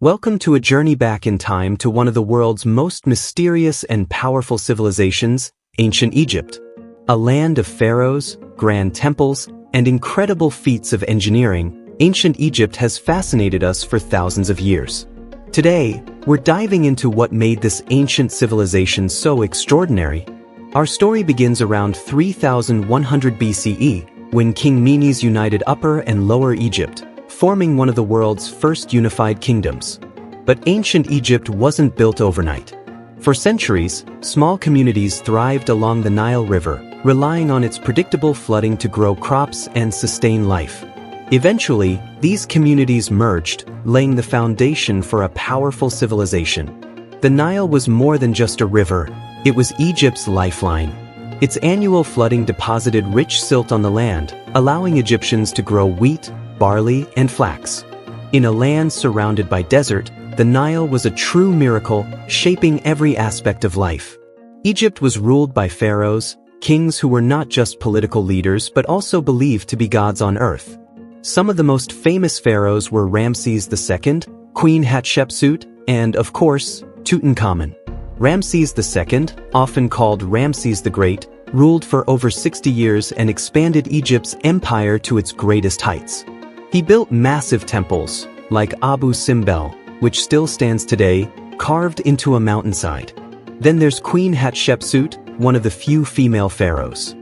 Welcome to a journey back in time to one of the world's most mysterious and powerful civilizations, ancient Egypt. A land of pharaohs, grand temples, and incredible feats of engineering, ancient Egypt has fascinated us for thousands of years. Today, we're diving into what made this ancient civilization so extraordinary. Our story begins around 3100 BCE, when King Menes united Upper and Lower Egypt, forming one of the world's first unified kingdoms. But ancient Egypt wasn't built overnight. For centuries, small communities thrived along the Nile River, relying on its predictable flooding to grow crops and sustain life. Eventually, these communities merged, laying the foundation for a powerful civilization. The Nile was more than just a river, it was Egypt's lifeline. Its annual flooding deposited rich silt on the land, allowing Egyptians to grow wheat, barley, and flax. In a land surrounded by desert, the Nile was a true miracle, shaping every aspect of life. Egypt was ruled by pharaohs, kings who were not just political leaders but also believed to be gods on earth. Some of the most famous pharaohs were Ramses II, Queen Hatshepsut, and, of course, Tutankhamun. Ramses II, often called Ramses the Great, ruled for over 60 years and expanded Egypt's empire to its greatest heights. He built massive temples, like Abu Simbel, which still stands today, carved into a mountainside. Then there's Queen Hatshepsut, one of the few female pharaohs.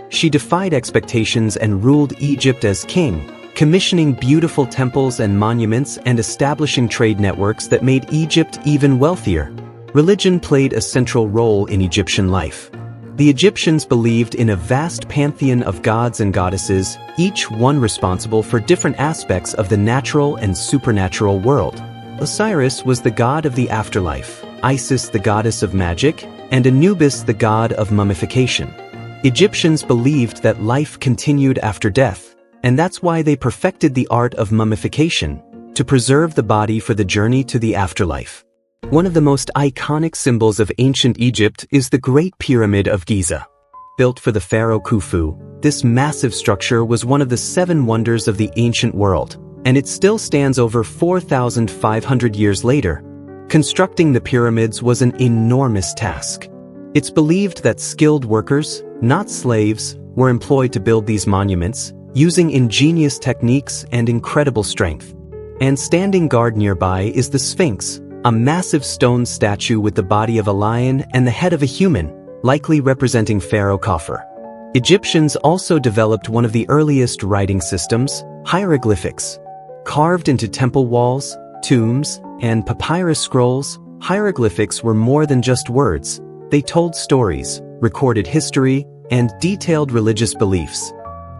She defied expectations and ruled Egypt as king, commissioning beautiful temples and monuments and establishing trade networks that made Egypt even wealthier. Religion played a central role in Egyptian life. The Egyptians believed in a vast pantheon of gods and goddesses, each one responsible for different aspects of the natural and supernatural world. Osiris was the god of the afterlife, Isis the goddess of magic, and Anubis the god of mummification. Egyptians believed that life continued after death, and that's why they perfected the art of mummification, to preserve the body for the journey to the afterlife. One of the most iconic symbols of ancient Egypt is the Great Pyramid of Giza. Built for the pharaoh Khufu, this massive structure was one of the 7 wonders of the ancient world, and it still stands over 4,500 years later. Constructing the pyramids was an enormous task. It's believed that skilled workers, not slaves, were employed to build these monuments, using ingenious techniques and incredible strength. And standing guard nearby is the Sphinx, a massive stone statue with the body of a lion and the head of a human, likely representing Pharaoh Khafre. Egyptians also developed one of the earliest writing systems, hieroglyphics. Carved into temple walls, tombs, and papyrus scrolls, hieroglyphics were more than just words. They told stories, recorded history, and detailed religious beliefs.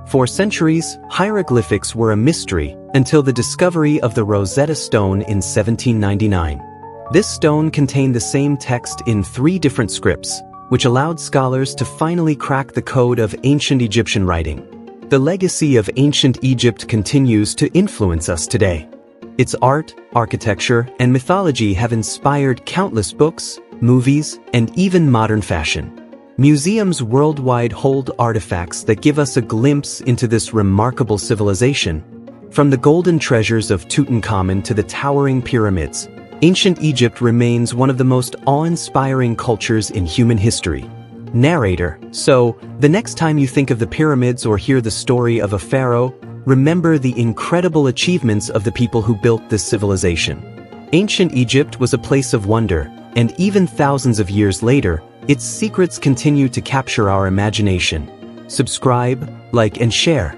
For centuries, hieroglyphics were a mystery until the discovery of the Rosetta Stone in 1799. This stone contained the same text in 3 different scripts, which allowed scholars to finally crack the code of ancient Egyptian writing. The legacy of ancient Egypt continues to influence us today. Its art, architecture, and mythology have inspired countless books, movies, and even modern fashion. Museums worldwide hold artifacts that give us a glimpse into this remarkable civilization. From the golden treasures of Tutankhamun to the towering pyramids, ancient Egypt remains one of the most awe-inspiring cultures in human history. Narrator, so, the next time you think of the pyramids or hear the story of a pharaoh, remember the incredible achievements of the people who built this civilization. Ancient Egypt was a place of wonder, and even thousands of years later, its secrets continue to capture our imagination. Subscribe, like, and share.